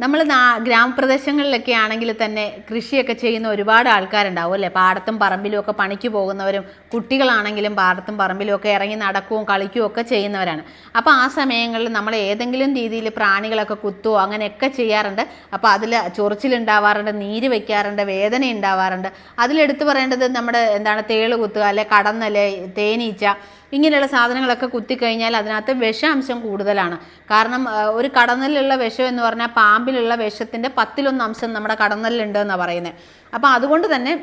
നമ്മൾ ഗ്രാമപ്രദേശങ്ങളിലൊക്കെ ആണെങ്കിൽ തന്നെ കൃഷിയൊക്കെ ചെയ്യുന്ന ഒരുപാട് ആൾക്കാരുണ്ടാവും അല്ലേ. പാടത്തും പറമ്പിലും ഒക്കെ പണിക്ക് പോകുന്നവരും കുട്ടികളാണെങ്കിലും പാടത്തും പറമ്പിലും ഒക്കെ ഇറങ്ങി നടക്കുകയും കളിക്കുകയും ഒക്കെ ചെയ്യുന്നവരാണ്. അപ്പോൾ ആ സമയങ്ങളിൽ നമ്മൾ ഏതെങ്കിലും രീതിയിൽ പ്രാണികളൊക്കെ കുത്തുകയോ അങ്ങനെയൊക്കെ ചെയ്യാറുണ്ട്. അപ്പോൾ അതിൽ ചൊറിച്ചിലുണ്ടാവാറുണ്ട്, നീര് വയ്ക്കാറുണ്ട്, വേദന ഉണ്ടാവാറുണ്ട്. അതിലെടുത്ത് പറയേണ്ടത് നമ്മുടെ തേള് കുത്തുക, അല്ലെ കടന്നല്, തേനീച്ച, ഇങ്ങനെയുള്ള സാധനങ്ങളൊക്കെ കുത്തിക്കഴിഞ്ഞാൽ അതിനകത്ത് വിഷാംശം കൂടുതലാണ്. കാരണം ഒരു കടന്നലിലുള്ള വിഷം എന്ന് പറഞ്ഞാൽ പാമ്പിലുള്ള വിഷത്തിൻ്റെ 10-1 അംശം നമ്മുടെ കടന്നലിലുണ്ട് എന്നാണ് പറയുന്നത്. അപ്പോൾ അതുകൊണ്ട് തന്നെ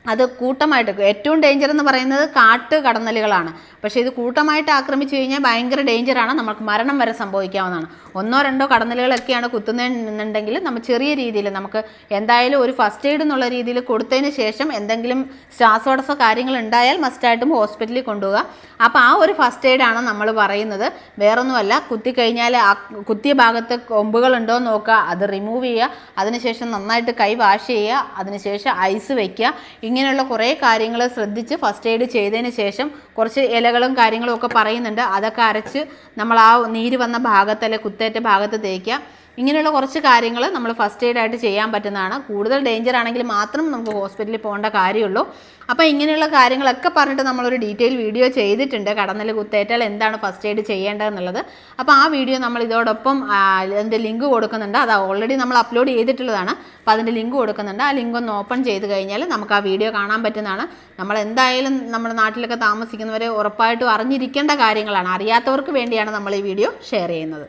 അത് കൂട്ടമായിട്ട് ഏറ്റവും ഡേഞ്ചർ എന്ന് പറയുന്നത് കാട്ട് കടന്നലുകളാണ്. പക്ഷേ ഇത് കൂട്ടമായിട്ട് ആക്രമിച്ചു കഴിഞ്ഞാൽ ഭയങ്കര ഡേഞ്ചറാണ്, നമുക്ക് മരണം വരെ സംഭവിക്കാവുന്നതാണ്. 1-2 കടന്നലുകളൊക്കെയാണ് കുത്തുന്നതെന്നുണ്ടെങ്കിൽ നമ്മൾ ചെറിയ രീതിയിൽ നമുക്ക് എന്തായാലും ഒരു ഫസ്റ്റ് എയ്ഡ് എന്നുള്ള രീതിയിൽ കൊടുത്തതിന് ശേഷം എന്തെങ്കിലും ശ്വാസതടസ്സ കാര്യങ്ങൾ ഉണ്ടായാൽ മസ്റ്റായിട്ടും ഹോസ്പിറ്റലിൽ കൊണ്ടുപോകുക. അപ്പോൾ ആ ഒരു ഫസ്റ്റ് എയ്ഡാണ് നമ്മൾ പറയുന്നത്. വേറൊന്നുമല്ല, കുത്തിക്കഴിഞ്ഞാൽ ആ കുത്തിയ ഭാഗത്ത് കൊമ്പുകളുണ്ടോ എന്ന് നോക്കുക, അത് റിമൂവ് ചെയ്യുക, അതിനുശേഷം നന്നായിട്ട് കൈ വാഷ് ചെയ്യുക, അതിനുശേഷം ഐസ് വയ്ക്കുക. ഇങ്ങനെയുള്ള കുറേ കാര്യങ്ങൾ ശ്രദ്ധിച്ച് ഫസ്റ്റ് എയ്ഡ് ചെയ്തതിന് ശേഷം കുറച്ച് ഇലകളും കാര്യങ്ങളും ഒക്കെ പറയുന്നുണ്ട്, അതൊക്കെ അരച്ച് നമ്മൾ ആ നീര് വന്ന ഭാഗത്ത് അല്ലെ കുത്തേറ്റ ഭാഗത്ത് തേക്കുക. ഇങ്ങനെയുള്ള കുറച്ച് കാര്യങ്ങൾ നമ്മൾ ഫസ്റ്റ് എയ്ഡ് ആയിട്ട് ചെയ്യാൻ പറ്റുന്നതാണ്. കൂടുതൽ ഡേഞ്ചർ ആണെങ്കിൽ മാത്രം നമുക്ക് ഹോസ്പിറ്റലിൽ പോകേണ്ട കാര്യമുള്ളൂ. അപ്പോൾ ഇങ്ങനെയുള്ള കാര്യങ്ങളൊക്കെ പറഞ്ഞിട്ട് നമ്മളൊരു ഡീറ്റെയിൽ വീഡിയോ ചെയ്തിട്ടുണ്ട്, കടന്നൽ കുത്തേറ്റാൽ എന്താണ് ഫസ്റ്റ് എയ്ഡ് ചെയ്യേണ്ടതെന്നുള്ളത്. അപ്പോൾ ആ വീഡിയോ നമ്മൾ ഇതോടൊപ്പം അതിൻ്റെ ലിങ്ക് കൊടുക്കുന്നുണ്ട്. അത് ഓൾറെഡി നമ്മൾ അപ്ലോഡ് ചെയ്തിട്ടുള്ളതാണ്. അപ്പോൾ അതിൻ്റെ ലിങ്ക് കൊടുക്കുന്നുണ്ട്. ആ ലിങ്ക് ഒന്ന് ഓപ്പൺ ചെയ്ത് കഴിഞ്ഞാൽ നമുക്ക് ആ വീഡിയോ കാണാൻ പറ്റുന്നതാണ്. നമ്മൾ എന്തായാലും നമ്മുടെ നാട്ടിലൊക്കെ താമസിക്കുന്നവർ ഉറപ്പായിട്ടും അറിഞ്ഞിരിക്കേണ്ട കാര്യങ്ങളാണ്. അറിയാത്തവർക്ക് വേണ്ടിയാണ് നമ്മൾ ഈ വീഡിയോ ഷെയർ ചെയ്യുന്നത്.